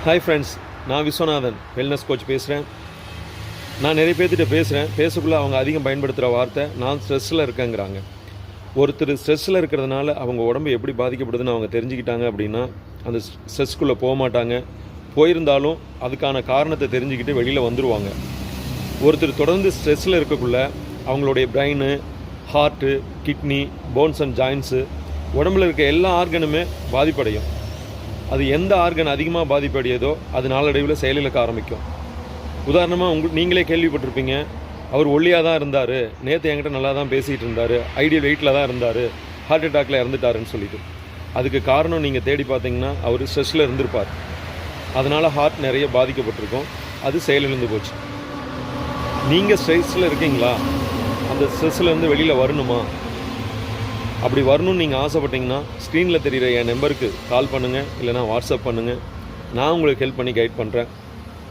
Hi friends, நான் Viswanathan wellness coach பேசுகிறேன். நான் நிறைய பேர்த்திட்ட பேசக்குள்ளே அவங்க அதிகம் பயன்படுத்துகிற வார்த்தை நான் ஸ்ட்ரெஸ்ஸில் இருக்கேங்கிறாங்க. ஒருத்தர் ஸ்ட்ரெஸ்ஸில் இருக்கிறதுனால அவங்க உடம்பு எப்படி பாதிக்கப்படுதுன்னு அவங்க தெரிஞ்சுக்கிட்டாங்க அப்படின்னா அந்த ஸ்ட்ரெஸ்க்குள்ளே போக மாட்டாங்க. போயிருந்தாலும் அதுக்கான காரணத்தை தெரிஞ்சுக்கிட்டு வெளியில் வந்துடுவாங்க. ஒருத்தர் தொடர்ந்து ஸ்ட்ரெஸ்ஸில் இருக்கக்குள்ள அவங்களுடைய brain, heart, kidney, bones and joints, உடம்புல இருக்க எல்லா ஆர்கனுமே பாதிப்படையும். அது எந்த ஆர்கன் அதிகமாக பாதிப்படையதோ அது நாளடைவில் செயலிழக்க ஆரம்பிக்கும். உதாரணமாக நீங்களே கேள்விப்பட்டிருப்பீங்க, அவர் ஒல்லியாக தான் இருந்தார், நேற்று என்கிட்ட நல்லா தான் பேசிகிட்டு இருந்தார், ஐடியல் வெயிட்டில் தான் இருந்தார், ஹார்ட் அட்டாக்ல இறந்துட்டாருன்னு சொல்லிட்டு. அதுக்கு காரணம் நீங்கள் தேடி பார்த்தீங்கன்னா அவர் ஸ்ட்ரெஸ்ஸில் இருந்திருப்பார். அதனால் ஹார்ட் நிறைய பாதிக்கப்பட்டிருக்கும், அது செயலிழந்து போச்சு. நீங்கள் ஸ்ட்ரெஸ்ஸில் இருக்கீங்களா? அந்த ஸ்ட்ரெஸ்ஸிலேருந்து வெளியில் வரணுமா? அப்படி வரணும்னு நீங்கள் ஆசைப்பட்டீங்கன்னா ஸ்க்ரீனில் தெரிகிற என் நம்பருக்கு கால் பண்ணுங்கள், இல்லைனா வாட்ஸ்அப் பண்ணுங்கள். நான் உங்களுக்கு ஹெல்ப் பண்ணி கைட் பண்ணுறேன்.